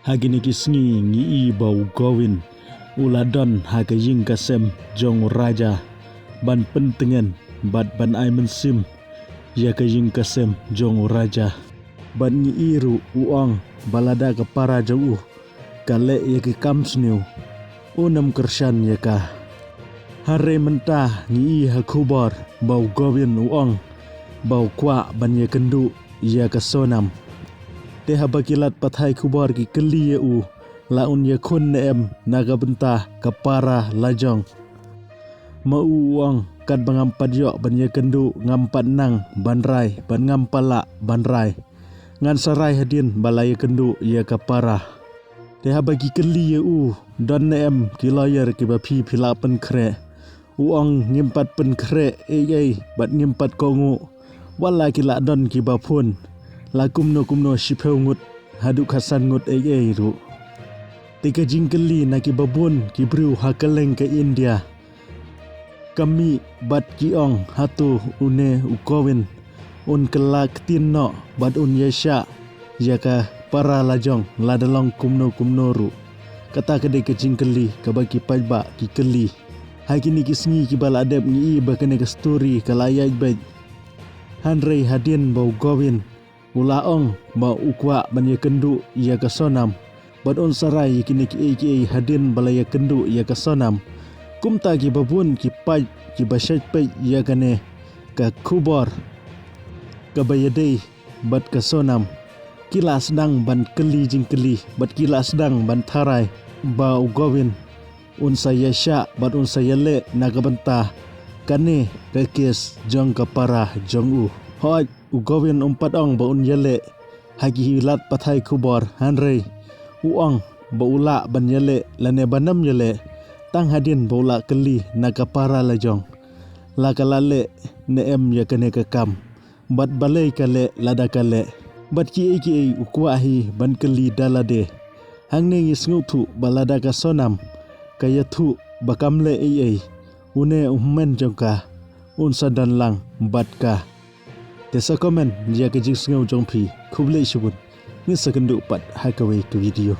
hagini kisngi ngi bau gawin uladon hagaying kasem jong raja ban pentengan bat ban ai mensim ya kaying kasem jong raja ban ngi iru uang balada ke para jauh kale ya ke kamsniu unam kershan ya ka hare mentah ngi hakubar bau gawin uang bau kwa ban ya kendu ya ke sonam Teha bakilat pathai kubar ki keli u laun ya kun neem naga bentah kapara lajong mauang kat bangampat yok ban ya kendu ngampat nang banrai ban ngampala banrai ngan sarai hadin balaya kendu ya kapara Teha bagi keli u don neem ki lawyer ki bapi pilapen kre uang ngimpat pen kre bat ngimpat kongu wala ki la don ki bapun la kumno shipeu ngut haduk hasan ngut ru tika jingkeli naki babun ki bru hakaleng ke India kami bat kiong hatu une ukowin un kelak tinno bat un yesha jaka para lajong ladalong kumno ru kata kede ke jingkeli ka bagi pajba ki keli hai kini kisngi ki baladep ngi bakane ke story kalaya bet hanrei hadin bau gawin ulaong ba ukwa ban ya kendu ya ka sonam bat on sarai kini ki hadin balaya kendu ya ka sonam kumta ki babun ki paj ki bashat pe ya kane ka kubor ka bayadei bat ka sonam kila sedang ban keli jingkeli bat kila sedang ban tharai ba ugawin un saya sya bat un saya le naga bentah kane ka kes jong ka para jong hoj ugawin umpat ong baun yele hagi hilat pathai kubor hanrei uang baula ban yele lane banam yele tang hadin baula keli naga para lajong la kalale neem ya kane kakam bat balai kale lada kale bat ki ukwahi ban keli dalade hangne ngisngutu balada ka sonam kayathu bakamle une ummen jongka un sadan lang bat ka Tesa komen dia ke jing sengau jongpi kublai shubun ni sekendu pat hakawe ke video